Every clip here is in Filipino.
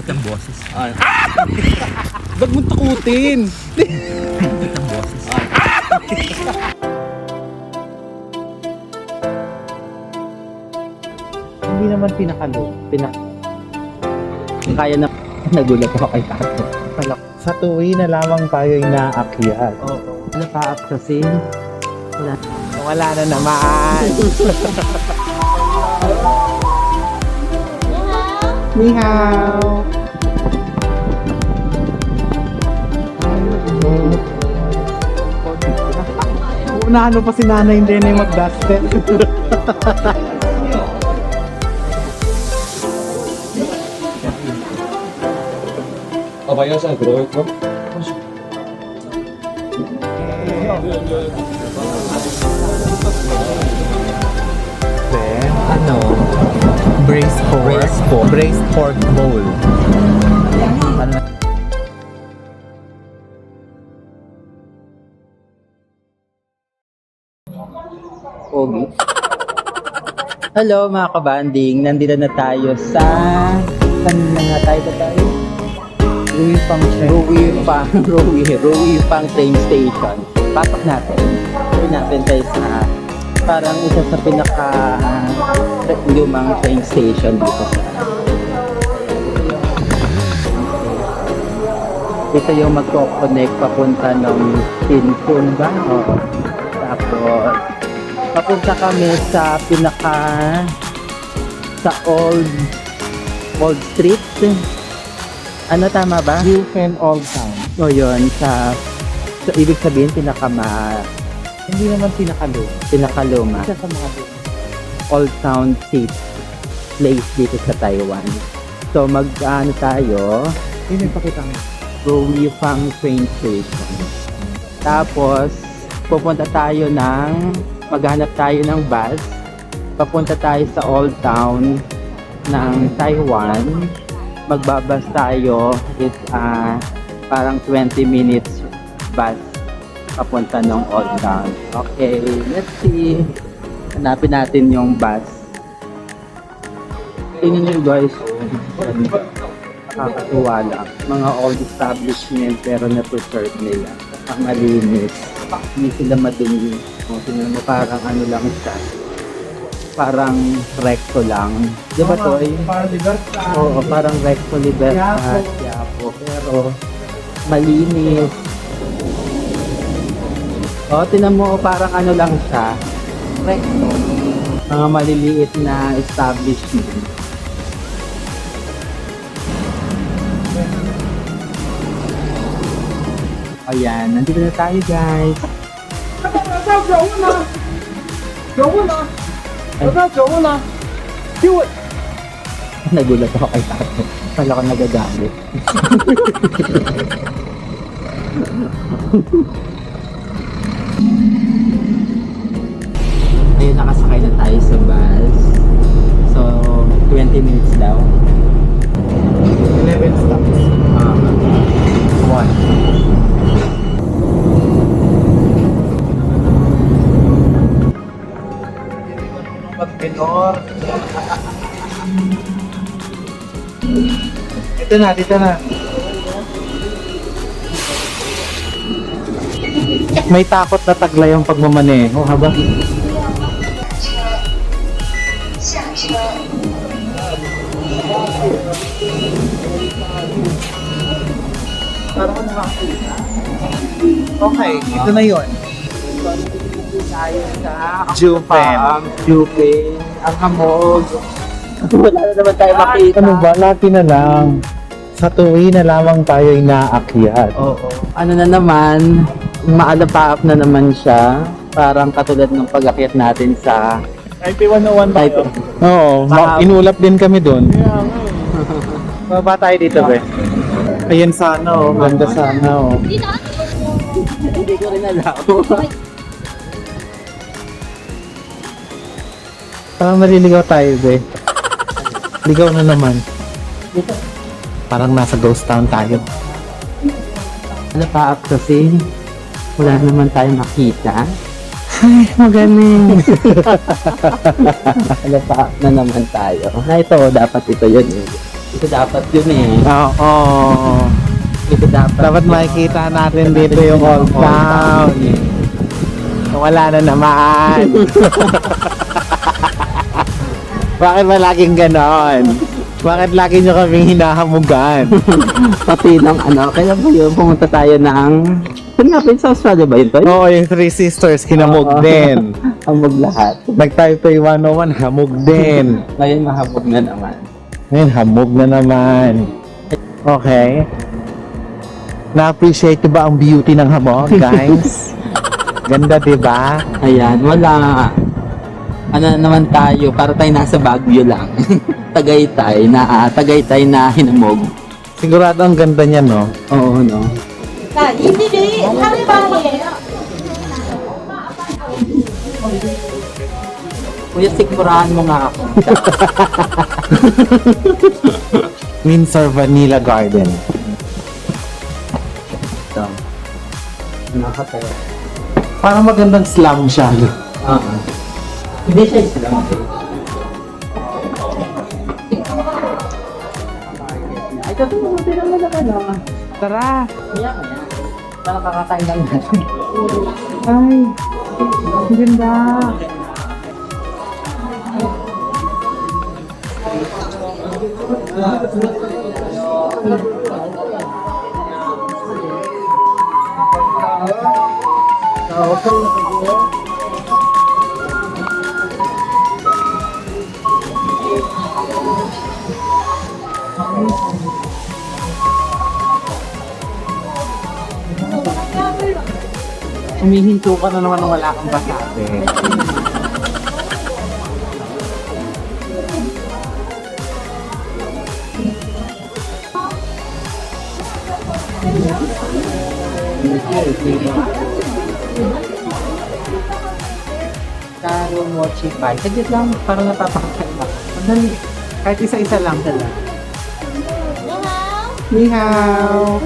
Ang boses. Ba't mo takutin? Ang boses. Hindi naman kaya na nagulat ako kay Tato. Sa tuwi na lamang tayo'y naakyat. Oo. Ano pa kasi? Wala na naman. Ni hao. Unahan mo pa si nanay, hindi na yung mag-duster. 바이어스에 들어가 있고. Ano? Braised pork bowl. Ano? Pogi. Hello mga kabanding, nandito na tayo sa saan na nga tayo ba tayo? Rui Pang train station. Pasok natin. Gawin natin tayo sa parang isa sa pinaka lumang train station dito sa ito yung magko-connect papunta ng Pinpun ba? Oo. Tapos papunta kami sa pinaka sa Old Street. Ano tama ba? Yufen Old Town. O yun, so ibig sabihin Hindi naman pinakaluma. Isa sa mga doon. Old Town Seat place dito sa Taiwan. So mag-ano tayo, Yun yung pakita mo. Rui Pang train station. Tapos maghanap tayo ng bus. Papunta tayo sa Old Town ng Taiwan. Magbabas tayo is parang 20 minutes bus papunta ng Old Town. Okay, let's see. Hanapin natin yung bus. Tingnan nyo guys. Nakakatuwa lang. Mga old establishment pero na-preserve nila. Ang malinis. Hindi sila madumi. Tingnan mo parang ano lang siya. Parang recto lang. Di ba to? Oo, parang recto libertad. Yapo. Pero malinis. O, tinan mo, parang ano lang siya. Recto. Mga maliliit na establishment. Ayan, nandito na tayo guys. Nagulat ako kay Tato. Kala ko nagagalit. Ayun, nakasakay na tayo sa bus. So, 20 minutes daw. 11 stops. 1. Pag-minor. Dito na. May takot na taglay yung pagmamaneho, haba? Okay, ito na yun. Tayo sa Jupen. Jupen. Ang hamog. Wala na naman tayo makita. Ano ba? Lati na lang. Sa tuwi na lamang tayo'y naakyat. Oo. Ano na naman, maalapaap na naman siya. Parang katulad ng pag-akyat natin sa Taipei 101 ba? Taipei. Oo, inulap din kami doon. Baba tayo dito, be. Ayan sana, oh. Ganda sana, oh. Hindi ko rin alam. Parang maliligaw tayo, be. Ligaw na naman. Parang nasa ghost town tayo. Alapaap kasi wala naman tayo makita. Ay, magaling. Alapaap na naman tayo. Na ito, dapat ito yun. Ito dapat yun eh. Oo. Ito dapat. Dapat makikita natin dito yung Old Town. Wala na naman. Bakit ba laging ganon? Bakit lagi nyo kaming hinahamugan? Pati ng ano, kailan ba yun? Pumunta tayo ng... Saan nga pa yun? Sa Australia ba yun? Oo, yung Three Sisters, hinamog din. Hamog lahat. Nag-Taipei 101, hamog din. Ngayon mahabog na naman. Ngayon, hamog na naman. Okay. Na-appreciate nyo ba ang beauty ng hamog, guys? Ganda, di ba? Ayan, wala. Ano naman tayo, para tayo nasa Baguio lang. Tagaytay na hinamog. Sigurado ang ganda niya, no? Oo, no? 那一定得他们帮你。 Kuya, sikmurahan mo nga ako. Windsor Vanilla Garden. Ito. Nakatayo. Parang magandang slum siya. Oo. Hindi siya Islam. Ay, tutulungan naman naman ah. Tara! Iyak mo yan. Parang kakakain lang natin. Ay! Ang ganda! Humihinto ka na naman nung wala kang basate. Karo mochi pie. Saglit lang, parang napapakain ako. Madali. Kahit isa-isa lang. 你好， Ni hao!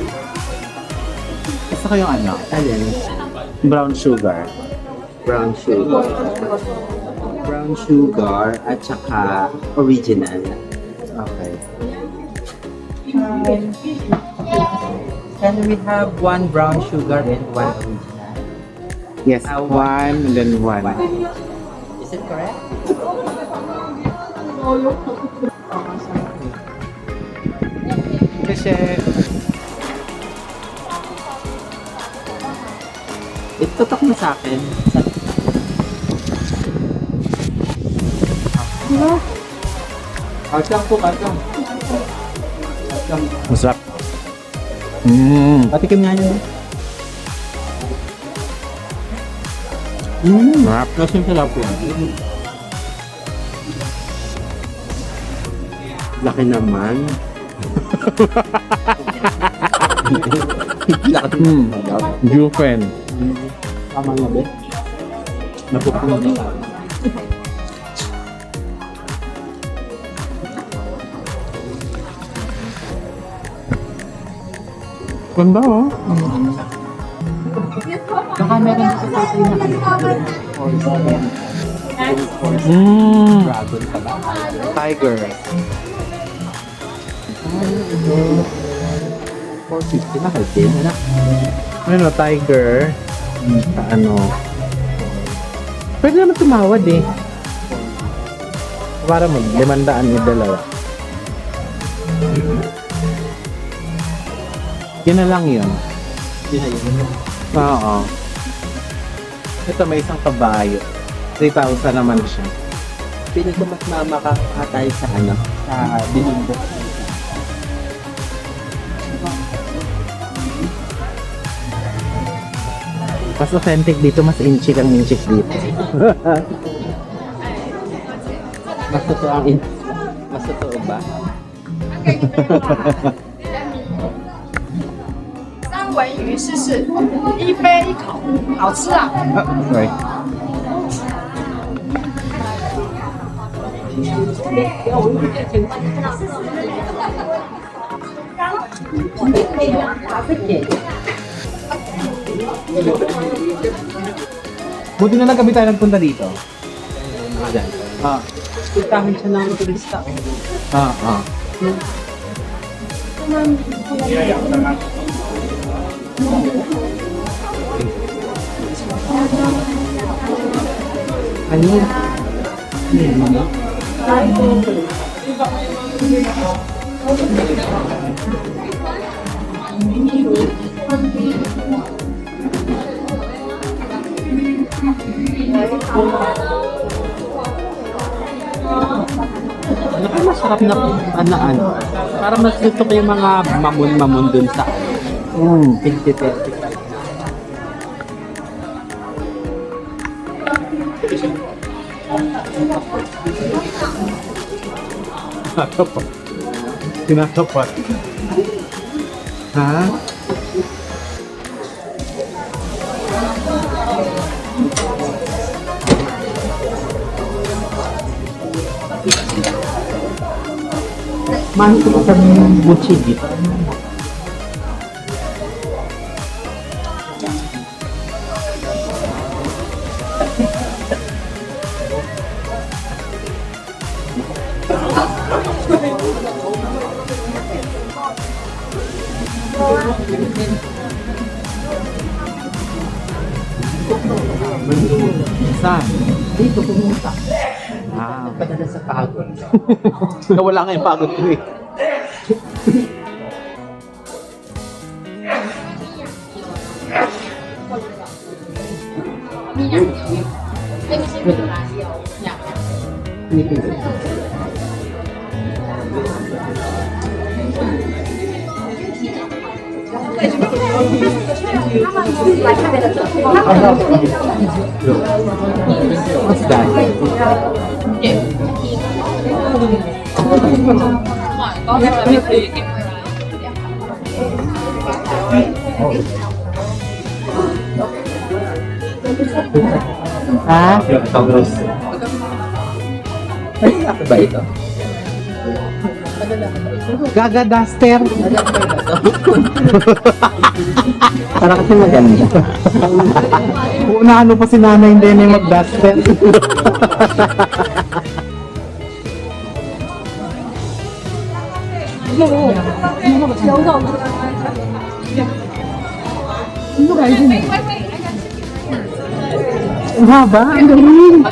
Gusto ko yung ano? Alin? Brown sugar. Brown sugar. Brown sugar at saka original. Okay. Can we have one brown sugar and one original? Yes, one and then one. Is it correct? Kasi, Itutok mo sa akin. Kacang po, kacang. Kacang. masarap. Patikim nga yun. Sarap. Kasing sarap yan. Laki naman. Laki naman. Jufen. Tama nga ba? Napupunta ka. Ganda oh. Baka meron sa tatay na dragon ka ba? Tiger. 450 na kahit din, anak. Ano, tiger. Ano? Pwede naman tumawad eh. Para mo, 500 yung dalawa. Yun na lang yun. Yun na yun. Oo. Ito may isang kabayo. 3,000 naman siya. Piling ko mas mamakakatay sa ano, sa binundok. Mas authentic dito, mas inchik ang inchik dito. Mas totoo ang mas totoo ba? 三文鱼试试，一杯一口，好吃啊！ Sorry. Buti na lang kami tayo nagpunta dito. Diyan. Ah. Puntahan siya ng turista. Ah, ah. Ano? Masarap na ano. Para mas gusto ko yung mga mamon-mamon dun sa pinti-pinti. Tinatapat. Ha? Mahal ko sa butsi dito. Saan? Dito pumunta. Ah, padala sa pagod. Nawala nga yung pagod ko eh. What's that? Ha? Ay, ako ba ito? Gaga Duster. Para kasi maganda. Unahan mo pa si nanay hindi na yung mag-duster. Ang haba, ang galing.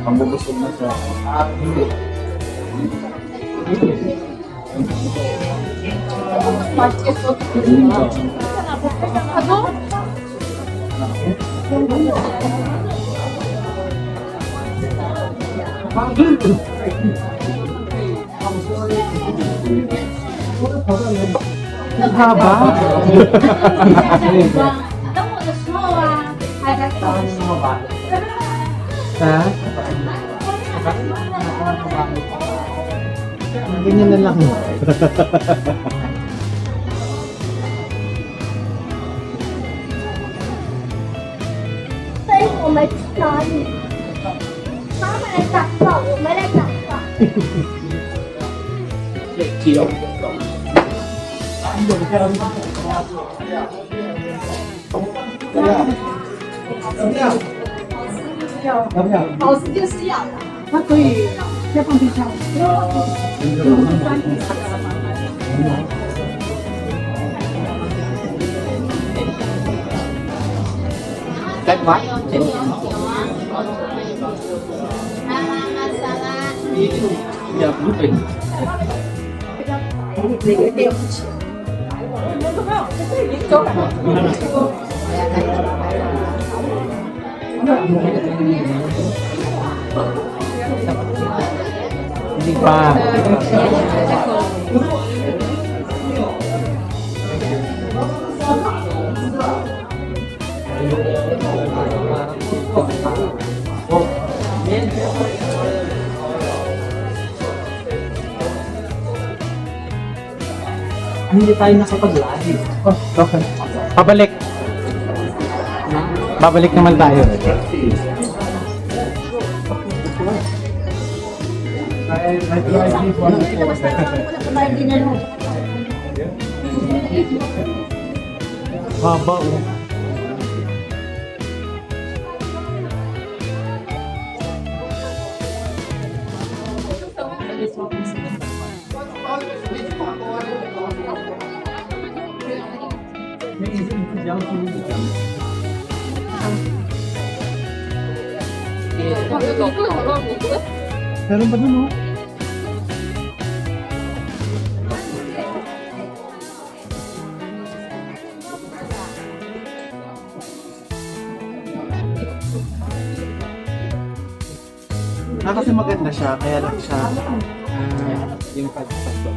Pambubusog na siya. Ang haba. 等我的时候啊，还在等。Ha? Ganyan na lang. 所以我们去哪里？他们来打造，我们来打造。保时捷是要的，它可以再放冰箱。Cách quá. Giờ cũng bình. 哪个对不起？走吧。 Hindi pa. Hindi tayo nakapag-live. Oh, okay. Pabalik. Babalik naman tayo. Haba oh. Meron pa dun oh. Kasi maganda siya, kaya lang siya Yung pagpapasok.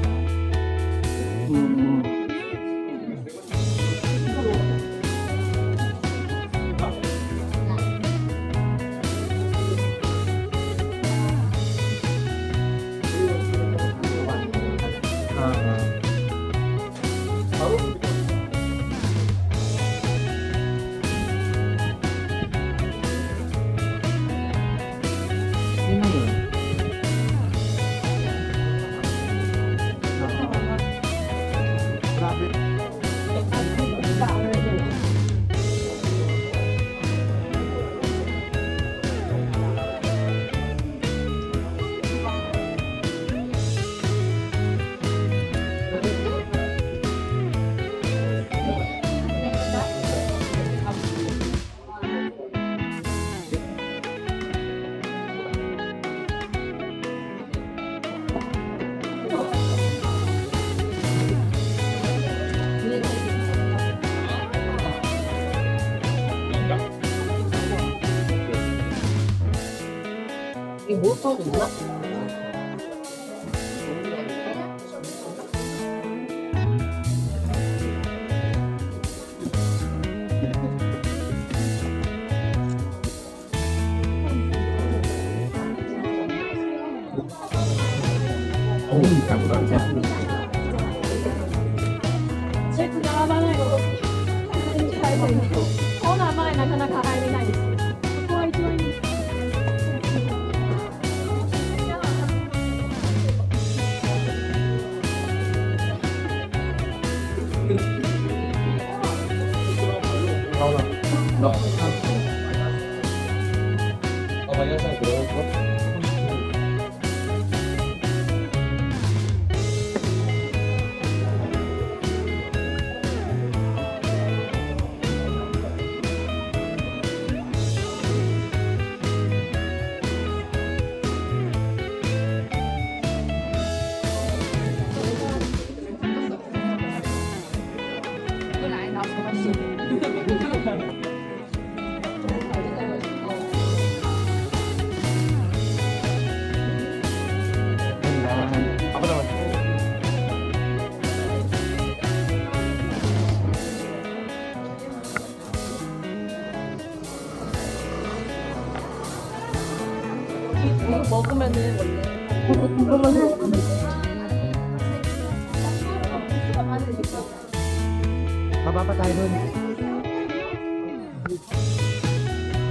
Baba pa tayo dun.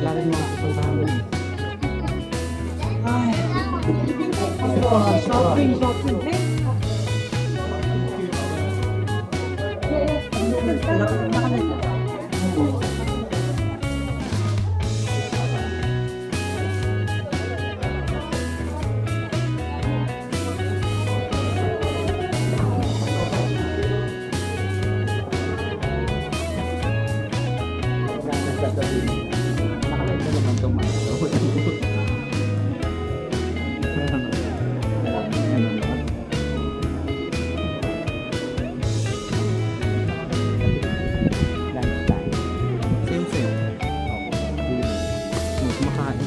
Lari mo ako sa amin. Nakalive na naman itong mga ito. Lunchtime. Same. Kumakain.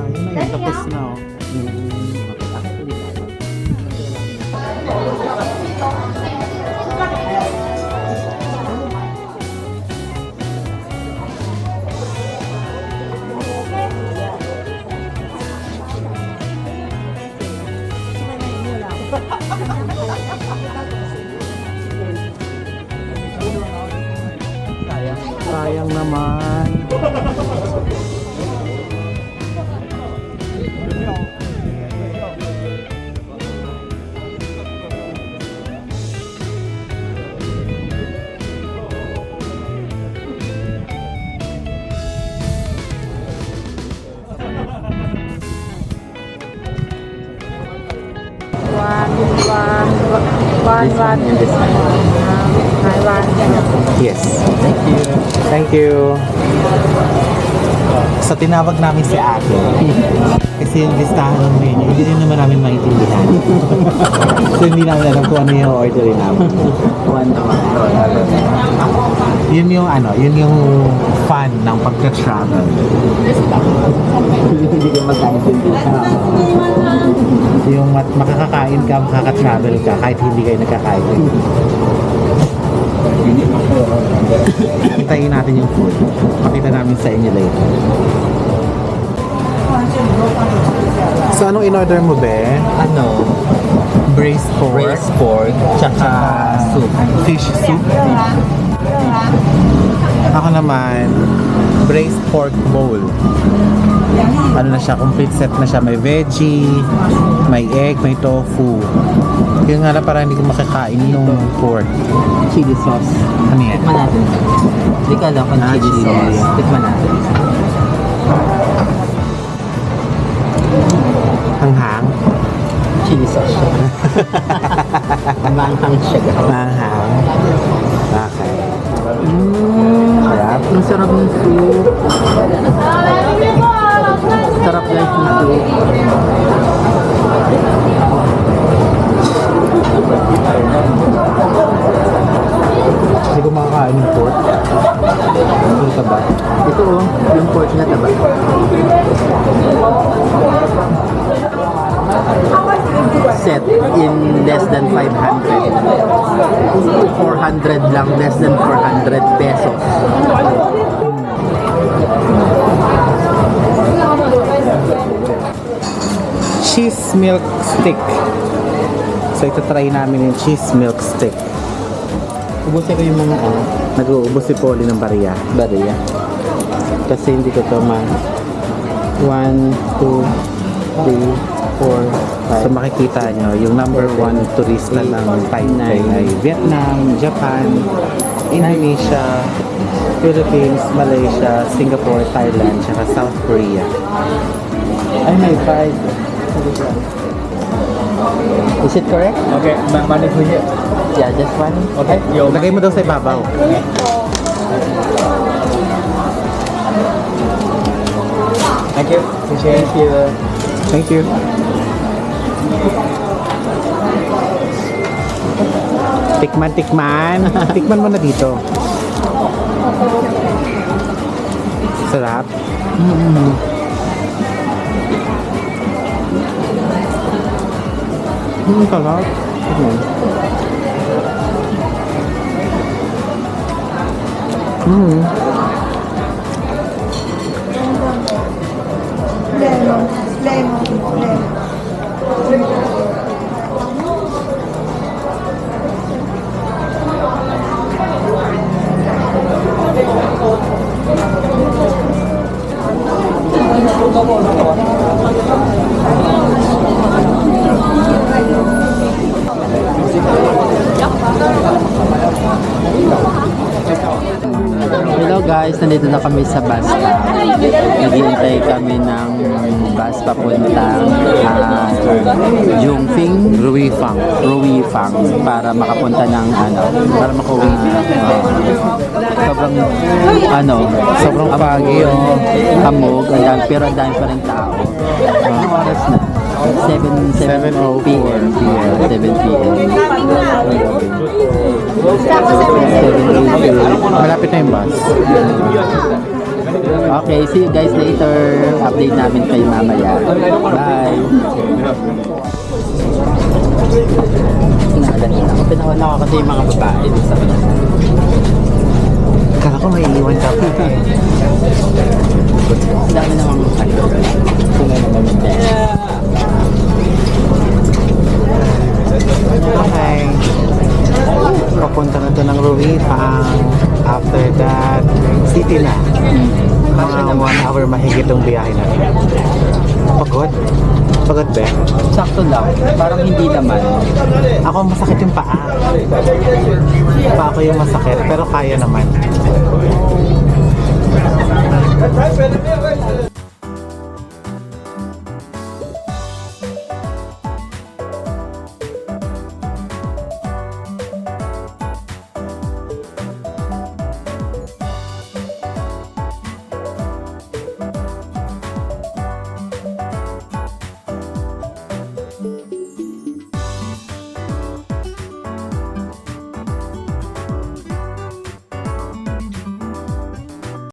Yun na yun. Tapos na oh. Sayang naman. Yes. Thank you. So tinawag namin si ate. Kasi yung listahan ng menu, hindi rin naman namin maintindihan. So hindi namin alam kung ano yung orderin namin. Yun yung ano, yun yung fun ng pagka-travel. Hindi ka magkaintindihan. Yung makakakain ka, makaka-travel ka kahit hindi kayo nagkakain. Antayin natin yung food. Pakita namin sa inyo later. So anong in-order mo, be? Ano? Braised pork. Braised pork, tsaka soup. Fish soup. Ako naman, braised pork bowl. Ano na siya, complete set na siya. May veggie, may egg, may tofu. Yung nga na parang hindi ko makakain yung pork. Chili sauce. Ano yan? Tikman natin. Hindi ka alam kung chili sauce. Tikman natin. Hanghang. Chili sauce siya. Manghang siya. Hanghang. Okay. Sarap. Ang sarap ng soup. Sarap guys ng soup. Hindi ko makakain ng pork. Ano ka ba? Ito oh, yung pork na taba. Set in less than 500. 400 lang, less than 400 pesos. Cheese milk stick. So ito try namin yung cheese milk stick. Ubusin ko yung mga ano, Nag-uubos si Polly ng bariya. bariya. Kasi hindi ko to man. 1, 2, 3, 4, 5. So makikita nyo, yung number 1 turista ng Taipei ay Vietnam, Japan, Indonesia, Philippines, Malaysia, Singapore, Thailand, tsaka South Korea. Ay, may 5. Is it correct? Okay, money for you. Yeah, just one. Okay. Lagay mo daw sa ibabaw. Thank you. Thank you. Thank you. Tikman, tikman. Tikman mo na dito. Sarap. Sarap. Hello guys, nandito na kami sa bus stop. Naghihintay kami ng bus papuntang Jungfing Ruifang. Ruifang para makapunta ng Para makauwi. sobrang Sobrang pagi, oh. hamog, pero ang dami pa rin tao. Anong oras na? 7 p.m. 7 p.m. Malapit na yung bus. Okay, see you guys later. Update namin kayo mamaya. Bye! Pinawala ko kasi yung mga babae dito sa kanya. Kala ko may iwan ka pa. Ang dami namang kung ano naman yung Okay. Papunta na to ng Ruifang. After that, city na. Mga 1 hour mahigit yung biyahe natin. Pagod? Pagod ba? sakto lang. Parang hindi naman. Ako masakit yung paa. Pa ako yung masakit, pero kaya naman.